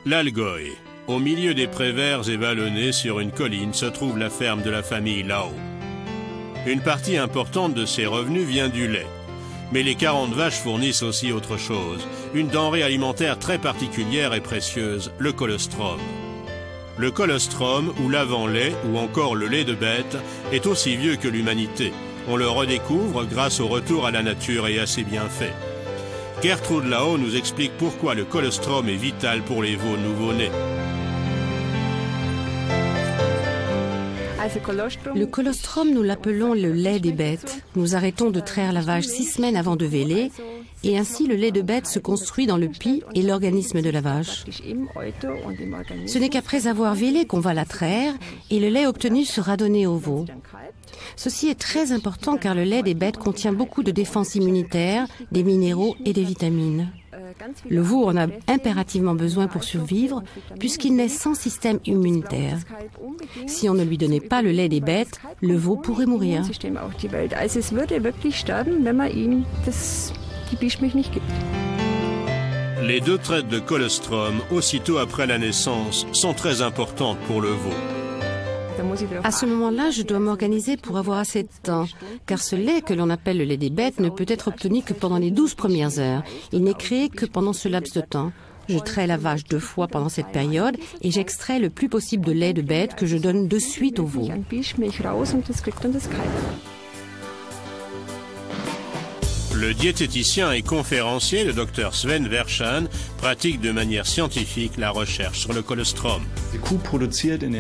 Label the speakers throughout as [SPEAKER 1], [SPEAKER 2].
[SPEAKER 1] L'Algoï. Au milieu des prés verts et vallonnés sur une colline se trouve la ferme de la famille Lao. Une partie importante de ses revenus vient du lait. Mais les 40 vaches fournissent aussi autre chose, une denrée alimentaire très particulière et précieuse, le colostrum. Le colostrum, ou l'avant-lait, ou encore le lait de bête, est aussi vieux que l'humanité. On le redécouvre grâce au retour à la nature et à ses bienfaits. Gertrude Lao nous explique pourquoi le colostrum est vital pour les veaux nouveau-nés.
[SPEAKER 2] Le colostrum, nous l'appelons le lait des bêtes. Nous arrêtons de traire la vache 6 semaines avant de véler, et ainsi le lait de bête se construit dans le pis et l'organisme de la vache. Ce n'est qu'après avoir vélé qu'on va la traire, et le lait obtenu sera donné au veau. Ceci est très important car le lait des bêtes contient beaucoup de défense immunitaire, des minéraux et des vitamines. Le veau en a impérativement besoin pour survivre puisqu'il naît sans système immunitaire. Si on ne lui donnait pas le lait des bêtes, le veau pourrait mourir.
[SPEAKER 1] Les 2 traites de colostrum, aussitôt après la naissance, sont très importantes pour le veau.
[SPEAKER 2] À ce moment-là, je dois m'organiser pour avoir assez de temps, car ce lait que l'on appelle le lait des bêtes ne peut être obtenu que pendant les 12 premières heures. Il n'est créé que pendant ce laps de temps. Je traite la vache 2 fois pendant cette période et j'extrais le plus possible de lait de bête que je donne de suite au veau.
[SPEAKER 1] Le diététicien et conférencier, le Dr Sven Verschan, pratique de manière scientifique la recherche sur le colostrum.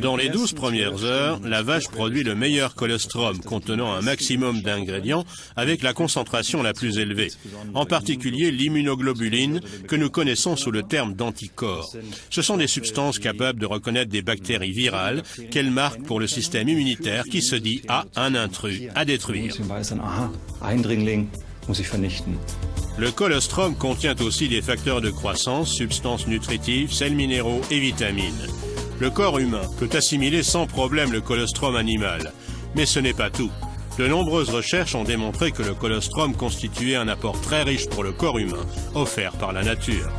[SPEAKER 1] Dans les 12 premières heures, la vache produit le meilleur colostrum contenant un maximum d'ingrédients avec la concentration la plus élevée, en particulier l'immunoglobuline que nous connaissons sous le terme d'anticorps. Ce sont des substances capables de reconnaître des bactéries virales qu'elles marquent pour le système immunitaire qui se dit « Ah, un intrus à détruire ». Le colostrum contient aussi des facteurs de croissance, substances nutritives, sels minéraux et vitamines. Le corps humain peut assimiler sans problème le colostrum animal. Mais ce n'est pas tout. De nombreuses recherches ont démontré que le colostrum constituait un apport très riche pour le corps humain, offert par la nature.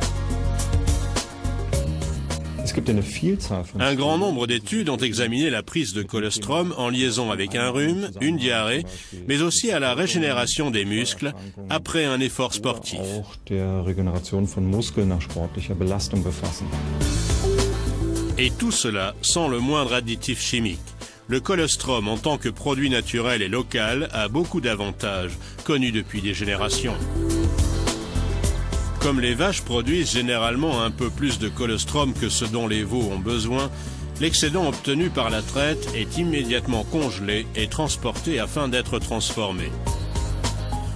[SPEAKER 1] Un grand nombre d'études ont examiné la prise de colostrum en liaison avec un rhume, une diarrhée, mais aussi à la régénération des muscles après un effort sportif. Et tout cela sans le moindre additif chimique. Le colostrum en tant que produit naturel et local a beaucoup d'avantages, connus depuis des générations. Comme les vaches produisent généralement un peu plus de colostrum que ce dont les veaux ont besoin, l'excédent obtenu par la traite est immédiatement congelé et transporté afin d'être transformé.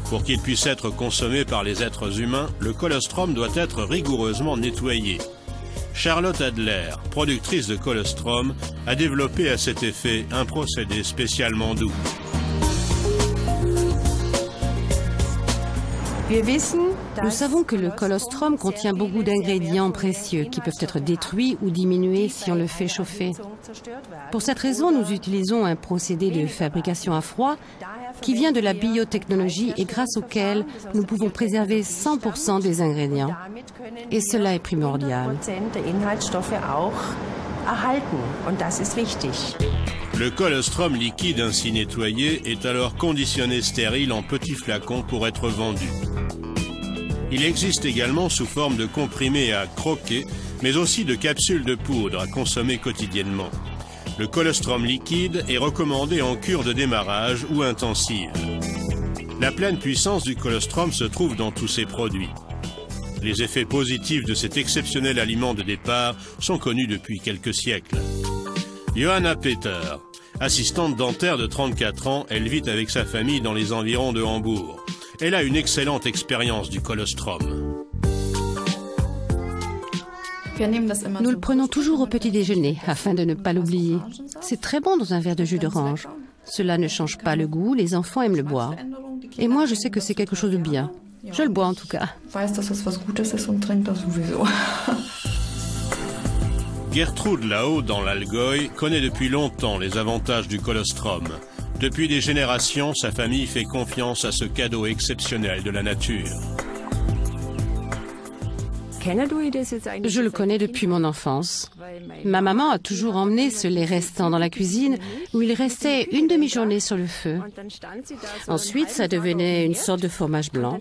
[SPEAKER 1] Pour qu'il puisse être consommé par les êtres humains, le colostrum doit être rigoureusement nettoyé. Charlotte Adler, productrice de colostrum, a développé à cet effet un procédé spécialement doux.
[SPEAKER 2] Nous savons que le colostrum contient beaucoup d'ingrédients précieux qui peuvent être détruits ou diminués si on le fait chauffer. Pour cette raison, nous utilisons un procédé de fabrication à froid qui vient de la biotechnologie et grâce auquel nous pouvons préserver 100% des ingrédients. Et cela est primordial.
[SPEAKER 1] Le colostrum liquide ainsi nettoyé est alors conditionné stérile en petits flacons pour être vendu. Il existe également sous forme de comprimés à croquer, mais aussi de capsules de poudre à consommer quotidiennement. Le colostrum liquide est recommandé en cure de démarrage ou intensive. La pleine puissance du colostrum se trouve dans tous ces produits. Les effets positifs de cet exceptionnel aliment de départ sont connus depuis quelques siècles. Johanna Peter, assistante dentaire de 34 ans, elle vit avec sa famille dans les environs de Hambourg. Elle a une excellente expérience du colostrum.
[SPEAKER 2] Nous le prenons toujours au petit déjeuner afin de ne pas l'oublier. C'est très bon dans un verre de jus d'orange. Cela ne change pas le goût, les enfants aiment le boire. Et moi, je sais que c'est quelque chose de bien. Je le bois en tout cas.
[SPEAKER 1] Gertrude Lao, dans l'Algoï, connaît depuis longtemps les avantages du colostrum. Depuis des générations, sa famille fait confiance à ce cadeau exceptionnel de la nature.
[SPEAKER 2] Je le connais depuis mon enfance. Ma maman a toujours emmené ce lait restant dans la cuisine où il restait une demi-journée sur le feu. Ensuite, ça devenait une sorte de fromage blanc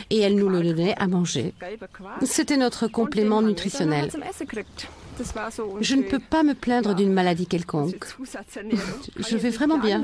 [SPEAKER 2] et elle nous le donnait à manger. C'était notre complément nutritionnel. Je ne peux pas me plaindre d'une maladie quelconque. Je vais vraiment bien.